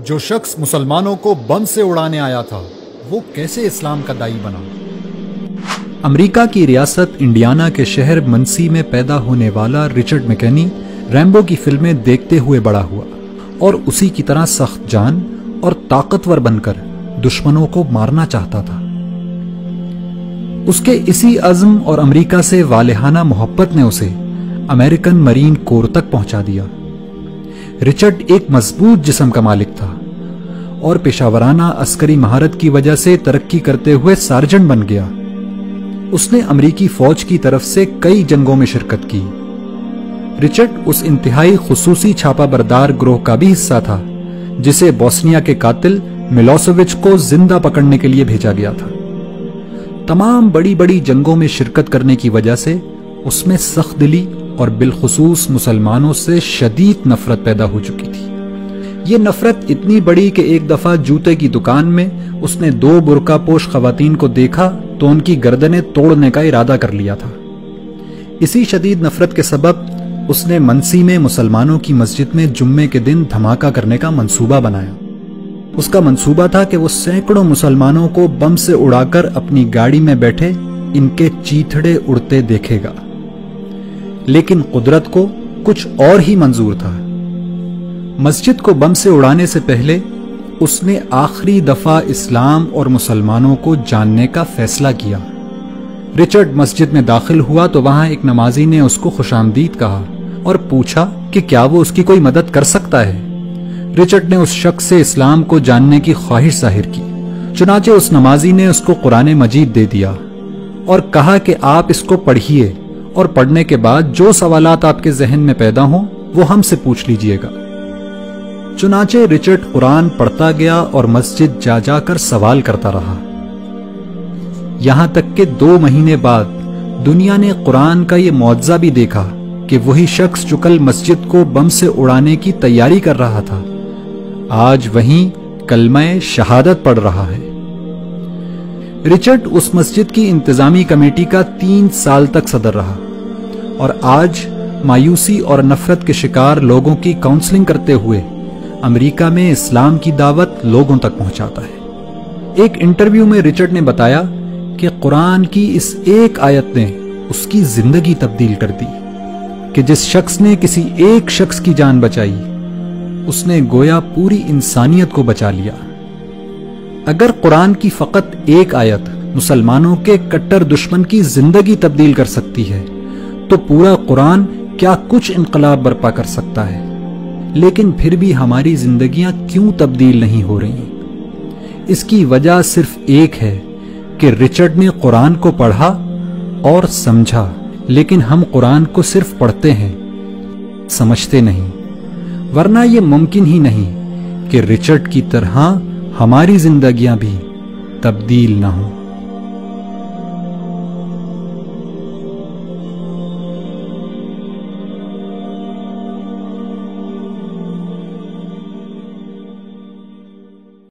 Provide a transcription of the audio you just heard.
جو شخص مسلمانوں کو بم سے اڑانے آیا تھا وہ کیسے اسلام کا داعی بنا؟ امریکہ کی ریاست انڈیانا کے شہر منسی میں پیدا ہونے والا رچرڈ میکنی ریمبو کی فلمیں دیکھتے ہوئے بڑا ہوا اور اسی کی طرح سخت جان اور طاقتور بن کر دشمنوں کو مارنا چاہتا تھا۔ اس کے اسی عزم اور امریکہ سے والہانہ محبت نے اسے امریکن مرین کور تک پہنچا دیا۔ رچرڈ ایک مضبوط جسم کا مالک تھا اور پیشہ ورانہ عسکری مہارت کی وجہ سے ترقی کرتے ہوئے سارجنٹ بن گیا۔ اس نے امریکی فوج کی طرف سے کئی جنگوں میں شرکت کی۔ رچرڈ اس انتہائی خصوصی چھاپا بردار گروہ کا بھی حصہ تھا جسے بوسنیا کے قاتل ملوسیوچ کو زندہ پکڑنے کے لیے بھیجا گیا تھا۔ تمام بڑی بڑی جنگوں میں شرکت کرنے کی وجہ سے اس میں سخت دلی اور بالخصوص مسلمانوں سے شدید نفرت پیدا ہو چکی تھی۔ یہ نفرت اتنی بڑی کہ ایک دفعہ جوتے کی دکان میں اس نے 2 برقع پوش خواتین کو دیکھا تو ان کی گردنیں توڑنے کا ارادہ کر لیا تھا۔ اسی شدید نفرت کے سبب اس نے منسی میں مسلمانوں کی مسجد میں جمعے کے دن دھماکہ کرنے کا منصوبہ بنایا۔ اس کا منصوبہ تھا کہ وہ سینکڑوں مسلمانوں کو بم سے اڑا کر اپنی گاڑی میں بیٹھے ان کے چیتھڑے اڑتے دیکھے گا، لیکن قدرت کو کچھ اور ہی منظور تھا۔ مسجد کو بم سے اڑانے سے پہلے اس نے آخری دفعہ اسلام اور مسلمانوں کو جاننے کا فیصلہ کیا۔ رچرڈ مسجد میں داخل ہوا تو وہاں ایک نمازی نے اس کو خوش آمدید کہا اور پوچھا کہ کیا وہ اس کی کوئی مدد کر سکتا ہے۔ رچرڈ نے اس شخص سے اسلام کو جاننے کی خواہش ظاہر کی، چنانچہ اس نمازی نے اس کو قرآن مجید دے دیا اور کہا کہ آپ اس کو پڑھیے اور پڑھنے کے بعد جو سوالات آپ کے ذہن میں پیدا ہوں وہ ہم سے پوچھ لیجئے گا۔ چنانچہ رچرڈ قرآن پڑھتا گیا اور مسجد جا جا کر سوال کرتا رہا، یہاں تک کہ 2 مہینے بعد دنیا نے قرآن کا یہ معجزہ بھی دیکھا کہ وہی شخص جو کل مسجد کو بم سے اڑانے کی تیاری کر رہا تھا آج وہیں کلمہ شہادت پڑھ رہا ہے۔ رچرڈ اس مسجد کی انتظامی کمیٹی کا 3 سال تک صدر رہا اور آج مایوسی اور نفرت کے شکار لوگوں کی کاؤنسلنگ کرتے ہوئے امریکہ میں اسلام کی دعوت لوگوں تک پہنچاتا ہے۔ ایک انٹرویو میں رچرڈ نے بتایا کہ قرآن کی اس ایک آیت نے اس کی زندگی تبدیل کر دی کہ جس شخص نے کسی ایک شخص کی جان بچائی اس نے گویا پوری انسانیت کو بچا لیا۔ اگر قرآن کی فقط ایک آیت مسلمانوں کے کٹر دشمن کی زندگی تبدیل کر سکتی ہے تو پورا قرآن کیا کچھ انقلاب برپا کر سکتا ہے۔ لیکن پھر بھی ہماری زندگیاں کیوں تبدیل نہیں ہو رہی؟ اس کی وجہ صرف ایک ہے کہ رچرڈ نے قرآن کو پڑھا اور سمجھا، لیکن ہم قرآن کو صرف پڑھتے ہیں، سمجھتے نہیں، ورنہ یہ ممکن ہی نہیں کہ رچرڈ کی طرح ہماری زندگیاں بھی تبدیل نہ ہوں۔